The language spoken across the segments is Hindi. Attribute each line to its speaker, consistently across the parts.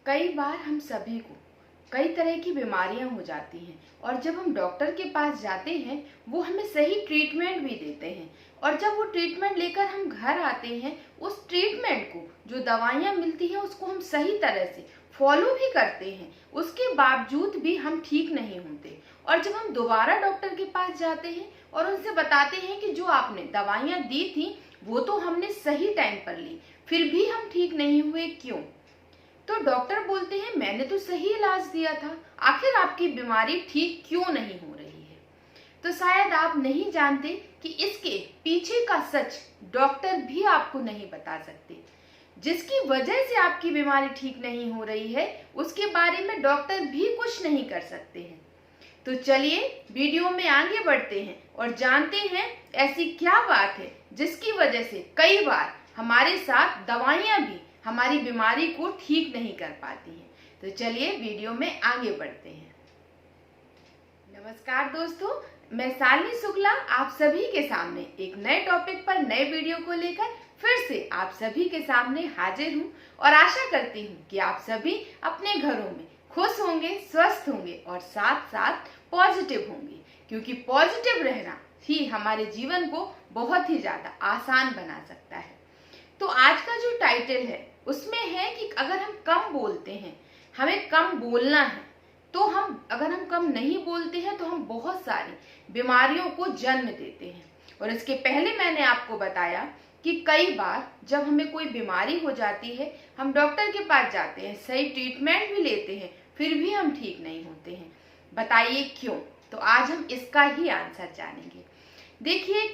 Speaker 1: कई बार हम सभी को कई तरह की बीमारियां हो जाती हैं और जब हम डॉक्टर के पास जाते हैं वो हमें सही ट्रीटमेंट भी देते हैं। और जब वो ट्रीटमेंट लेकर हम घर आते हैं, उस ट्रीटमेंट को जो दवाइयां मिलती हैं उसको हम सही तरह से फॉलो भी करते हैं, उसके बावजूद भी हम ठीक नहीं होते। और जब हम दोबारा डॉक्टर के पास जाते हैं और उनसे बताते हैं कि जो आपने दवाइयां दी थी वो तो हमने सही टाइम पर ली, फिर भी हम ठीक नहीं हुए, क्यों? तो डॉक्टर बोलते हैं मैंने तो सही इलाज दिया था, आखिर आपकी बीमारी ठीक क्यों नहीं हो रही है? तो शायद आप नहीं जानते कि इसके पीछे का सच डॉक्टर भी आपको नहीं बता सकते। जिसकी वजह से आपकी बीमारी ठीक नहीं हो रही है उसके बारे में डॉक्टर भी कुछ नहीं कर सकते हैं। तो चलिए वीडियो में आगे बढ़ते हैं और जानते हैं ऐसी क्या बात है जिसकी वजह से कई बार हमारे साथ दवाइयां भी हमारी बीमारी को ठीक नहीं कर पाती हैं। तो चलिए वीडियो में आगे बढ़ते हैं। नमस्कार दोस्तों, मैं शालिनी शुक्ला आप सभी के सामने एक नए टॉपिक पर नए वीडियो को लेकर फिर से आप सभी के सामने हाजिर हूँ और आशा करती हूँ कि आप सभी अपने घरों में खुश होंगे, स्वस्थ होंगे और साथ साथ पॉजिटिव होंगे, क्योंकि पॉजिटिव रहना ही हमारे जीवन को बहुत ही ज्यादा आसान बना सकता है। तो आज का जो टाइटल है उसमें है कि अगर हम कम बोलते हैं, हमें कम बोलना है, तो अगर हम कम नहीं बोलते हैं तो हम बहुत सारी बीमारियों को जन्म देते हैं। और इसके पहले मैंने आपको बताया कि कई बार जब हमें कोई बीमारी हो जाती है, हम डॉक्टर के पास जाते हैं, सही ट्रीटमेंट भी लेते हैं, फिर भी हम ठीक नहीं होते हैं। बताइए क्यों? तो आज हम इसका ही आंसर जानेंगे। देखिए,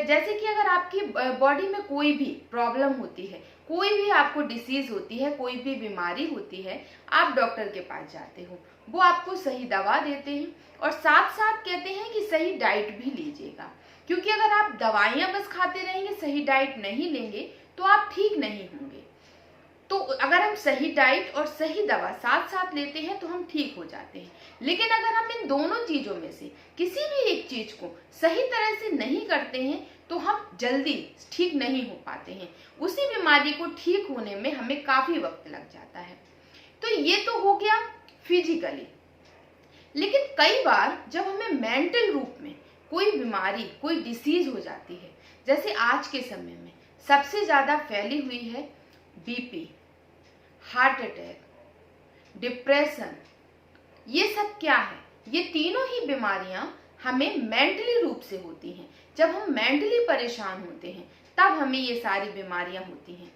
Speaker 1: जैसे कि अगर आपकी बॉडी में कोई भी प्रॉब्लम होती है, कोई भी आपको डिसीज होती है, कोई भी बीमारी होती है, आप डॉक्टर के पास जाते हो, वो आपको सही दवा देते हैं और साथ साथ कहते हैं कि सही डाइट भी लीजिएगा, क्योंकि अगर आप दवाइयां बस खाते रहेंगे, सही डाइट नहीं लेंगे तो आप ठीक नहीं होंगे। तो अगर हम सही डाइट और सही दवा साथ साथ लेते हैं तो हम ठीक हो जाते हैं। लेकिन अगर हम इन दोनों चीजों में से किसी भी एक चीज को सही तरह से नहीं करते हैं तो हम जल्दी ठीक नहीं हो पाते हैं। उसी बीमारी को ठीक होने में हमें काफी वक्त लग जाता है। तो ये तो हो गया फिजिकली। लेकिन कई बार जब हमें मेंटल रूप में कोई बीमारी, कोई डिसीज हो जाती है, जैसे आज के समय में सबसे ज्यादा फैली हुई है बीपी, हार्ट अटैक, डिप्रेशन, ये सब क्या है? ये तीनों ही बीमारियां हमें मेंटली रूप से होती हैं। जब हम मेंटली परेशान होते हैं तब हमें ये सारी बीमारियां होती हैं।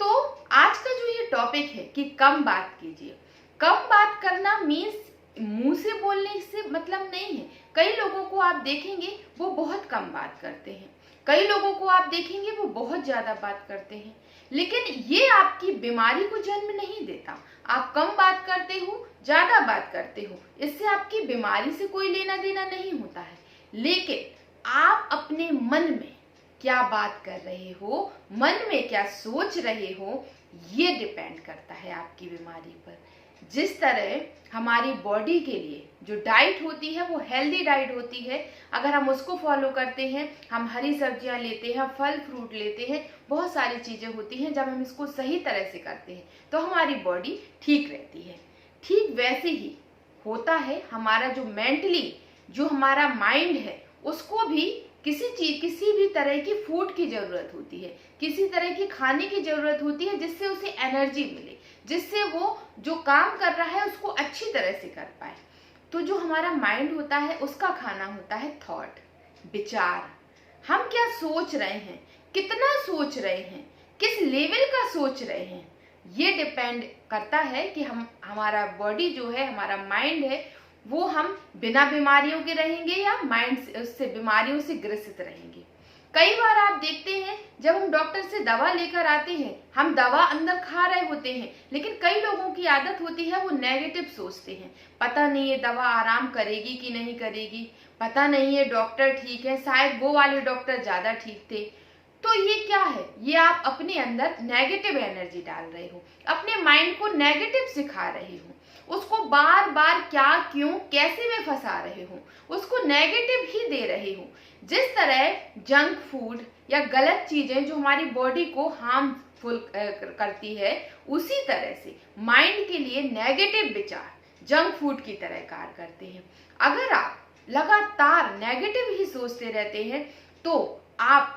Speaker 1: तो आज का जो ये टॉपिक है कि कम बात कीजिए। कम बात करना मीन्स मुंह से बोलने से मतलब नहीं है। कई लोगों को आप देखेंगे वो बहुत कम बात करते हैं, कई लोगों को आप देखेंगे वो बहुत ज्यादा बात करते हैं, लेकिन ये आपकी बीमारी को जन्म नहीं देता। आप कम बात करते हो, ज्यादा बात करते हो, इससे आपकी बीमारी से कोई लेना देना नहीं होता है। लेकिन आप अपने मन में क्या बात कर रहे हो, मन में क्या सोच रहे हो, ये डिपेंड करता है आपकी बीमारी पर। जिस तरह हमारी बॉडी के लिए जो डाइट होती है वो हेल्दी डाइट होती है, अगर हम उसको फॉलो करते हैं, हम हरी सब्जियां लेते हैं, फल फ्रूट लेते हैं, बहुत सारी चीजें होती हैं, जब हम इसको सही तरह से करते हैं तो हमारी बॉडी ठीक रहती है। ठीक वैसे ही होता है हमारा जो मेंटली, जो हमारा माइंड है, उसको भी किसी भी तरह की फूड की जरूरत होती है, किसी तरह की खाने की जरूरत होती है जिससे उसे एनर्जी मिले, जिससे वो जो काम कर रहा है उसको अच्छी तरह से कर पाए। तो जो हमारा माइंड होता है उसका खाना होता है थॉट, विचार। हम क्या सोच रहे हैं, कितना सोच रहे हैं, किस लेवल का सोच रहे हैं, ये डिपेंड करता है कि हमारा बॉडी जो है, हमारा माइंड है, वो हम बिना बीमारियों के रहेंगे या माइंड उससे बीमारियों से ग्रसित रहेंगे। कई बार आप देखते हैं जब हम डॉक्टर से दवा लेकर आते हैं, हम दवा अंदर खा रहे होते हैं, लेकिन कई लोगों की आदत होती है वो नेगेटिव सोचते हैं। पता नहीं ये दवा आराम करेगी कि नहीं करेगी, पता नहीं ये डॉक्टर ठीक है, शायद वो वाले डॉक्टर ज्यादा ठीक थे। तो ये क्या है? ये आप अपने अंदर नेगेटिव एनर्जी डाल रहे हो, अपने माइंड को नेगेटिव सिखा रहे हो, उसको बार बार क्या, क्यों, कैसे में फंसा रहे हो, उसको नेगेटिव ही दे रहे हो। जिस तरह जंक फूड या गलत चीजें जो हमारी बॉडी को हार्म फुल करती है, उसी तरह से माइंड के लिए नेगेटिव विचार जंक फूड की तरह कार्य करते हैं। अगर आप लगातार नेगेटिव ही सोचते रहते हैं तो आप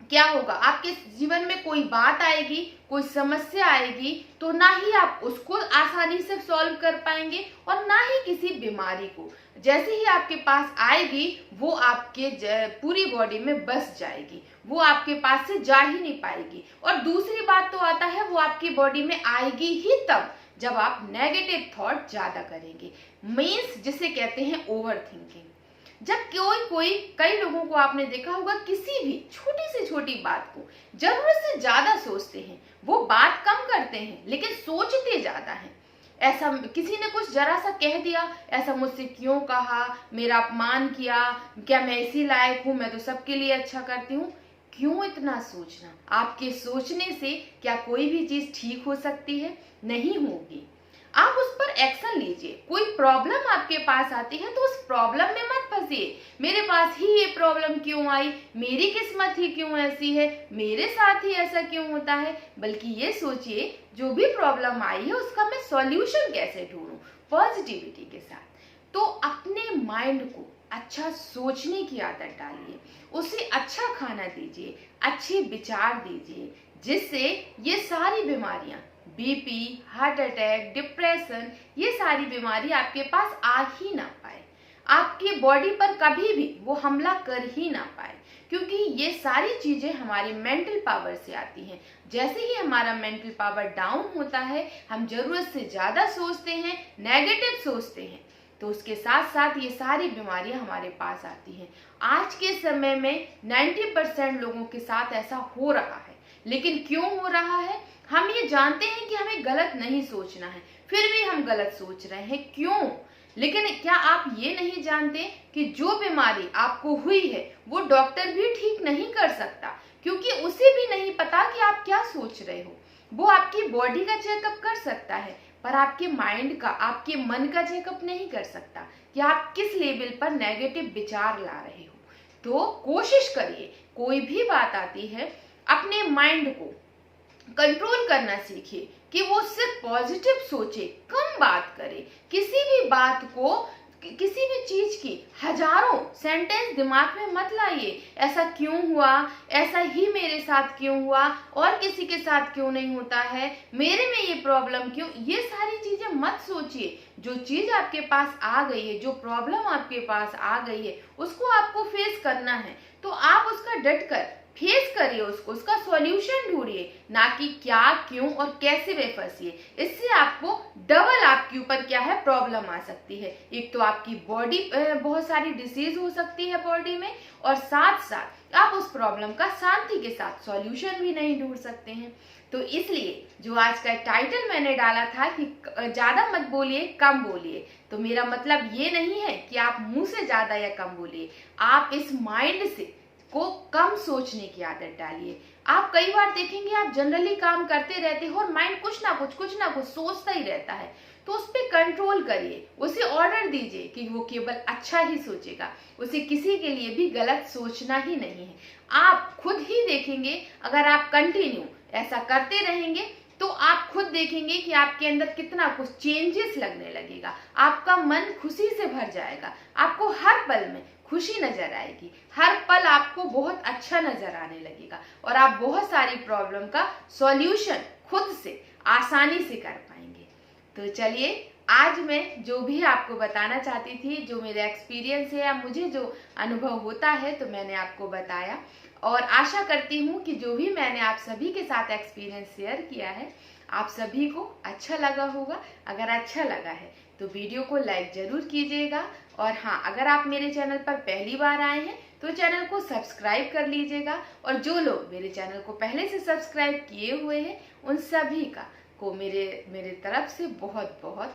Speaker 1: क्या होगा, आपके जीवन में कोई बात आएगी, कोई समस्या आएगी तो ना ही आप उसको आसानी से सॉल्व कर पाएंगे और ना ही किसी बीमारी को जैसे ही आपके पास आएगी वो आपके पूरी बॉडी में बस जाएगी, वो आपके पास से जा ही नहीं पाएगी। और दूसरी बात तो आता है वो आपकी बॉडी में आएगी ही तब जब आप नेगेटिव थॉट ज्यादा करेंगे, मीन्स जिसे कहते हैं ओवर थिंकिंग। जब कई लोगों को आपने देखा होगा किसी भी छोटी से छोटी बात को जरूरत से ज्यादा सोचते हैं, वो बात कम करते हैं लेकिन सोचते ज्यादा हैं। ऐसा किसी ने कुछ जरा सा कह दिया, ऐसा मुझसे क्यों कहा, मेरा अपमान किया, क्या मैं इसी लायक हूँ, मैं तो सबके लिए अच्छा करती हूँ। क्यों इतना सोचना? आपके सोचने से क्या कोई भी चीज ठीक हो सकती है? नहीं होगी। आप उस पर एक्शन लीजिए। कोई प्रॉब्लम आपके पास आती है तो उस प्रॉब्लम में मत फंसिए, मेरे पास ही ये प्रॉब्लम क्यों आई, मेरी किस्मत ही क्यों ऐसी है, मेरे साथ ही ऐसा क्यों होता है। बल्कि ये सोचिए जो भी प्रॉब्लम आई है उसका मैं सॉल्यूशन कैसे ढूंढूं, पॉजिटिविटी के साथ। तो अपने माइंड को अच्छा सोचने की आदत डालिए, उसे अच्छा खाना दीजिए, अच्छे विचार दीजिए, जिससे ये सारी बीमारियां, बीपी, हार्ट अटैक, डिप्रेशन, ये सारी बीमारी आपके पास आ ही ना पाए, आपकी बॉडी पर कभी भी वो हमला कर ही ना पाए। क्योंकि ये सारी चीजें हमारे मेंटल पावर से आती हैं। जैसे ही हमारा मेंटल पावर डाउन होता है, हम जरूरत से ज्यादा सोचते हैं, नेगेटिव सोचते हैं, तो उसके साथ साथ ये सारी बीमारियां हमारे पास आती हैं। आज के समय में 90% लोगों के साथ ऐसा हो रहा है। लेकिन क्यों हो रहा है? हम ये जानते हैं कि हमें गलत नहीं सोचना है, फिर भी हम गलत सोच रहे हैं। क्यों? लेकिन क्या आप ये नहीं जानते कि जो बीमारी आपको हुई है वो डॉक्टर भी ठीक नहीं कर सकता, क्योंकि उसे भी नहीं पता कि आप क्या सोच रहे हो। वो आपकी बॉडी का चेकअप कर सकता है पर आपके माइंड का, आपके मन का चेकअप नहीं कर सकता कि आप किस लेवल पर नेगेटिव विचार ला रहे हो। तो कोशिश करिए, कोई भी बात आती है अपने माइंड को कंट्रोल करना सीखिए कि वो सिर्फ पॉजिटिव सोचे, कम बात करे। किसी भी बात को, किसी भी चीज की हजारों सेंटेंस दिमाग में मत लाइए। ऐसा क्यों हुआ, ऐसा ही मेरे साथ क्यों हुआ, और किसी के साथ क्यों नहीं होता है, मेरे में ये प्रॉब्लम क्यों, ये सारी चीजें मत सोचिए। जो चीज आपके पास आ गई है, जो प्रॉब्लम आपके पास आ गई है, उसको आपको फेस करना है तो आप उसका डट कर फेस करिए, उसका सॉल्यूशन ढूंढिए, ना कि क्या, क्यों और कैसे में फंसिए। इससे आपको डबल आपके ऊपर क्या है प्रॉब्लम आ सकती है। एक तो आपकी बॉडी, बहुत सारी डिसीज हो सकती है बॉडी में, और साथ साथ आप उस प्रॉब्लम का शांति के साथ सॉल्यूशन भी नहीं ढूंढ सकते हैं। तो इसलिए जो आज का टाइटल मैंने डाला था कि ज्यादा मत बोलिए, कम बोलिए, तो मेरा मतलब ये नहीं है कि आप मुंह से ज्यादा या कम बोलिए, आप इस माइंड से को कम सोचने की आदत डालिए। आप कई बार देखेंगे आप जनरली काम करते रहते हो और माइंड कुछ ना कुछ सोचता ही रहता है, तो उस पर कंट्रोल करिए, उसे ऑर्डर दीजिए कि वो केवल अच्छा ही सोचेगा, उसे किसी के लिए भी गलत सोचना ही नहीं है। आप खुद ही देखेंगे, अगर आप कंटिन्यू ऐसा करते रहेंगे तो आप खुद देखेंगे कि आपके अंदर कितना कुछ चेंजेस लगने लगेगा, आपका मन खुशी से भर जाएगा, आपको हर पल में खुशी नजर आएगी, हर पल आपको बहुत अच्छा नजर आने लगेगा और आप बहुत सारी प्रॉब्लम का सॉल्यूशन खुद से आसानी से कर पाएंगे। तो चलिए, आज मैं जो भी आपको बताना चाहती थी, जो मेरा एक्सपीरियंस है या मुझे जो अनुभव होता है, तो मैंने आपको बताया और आशा करती हूँ कि जो भी मैंने आप सभी के साथ एक्सपीरियंस शेयर किया है आप सभी को अच्छा लगा होगा। अगर अच्छा लगा है तो वीडियो को लाइक जरूर कीजिएगा, और हाँ, अगर आप मेरे चैनल पर पहली बार आए हैं तो चैनल को सब्सक्राइब कर लीजिएगा, और जो लोग मेरे चैनल को पहले से सब्सक्राइब किए हुए हैं उन सभी को मेरे तरफ से बहुत बहुत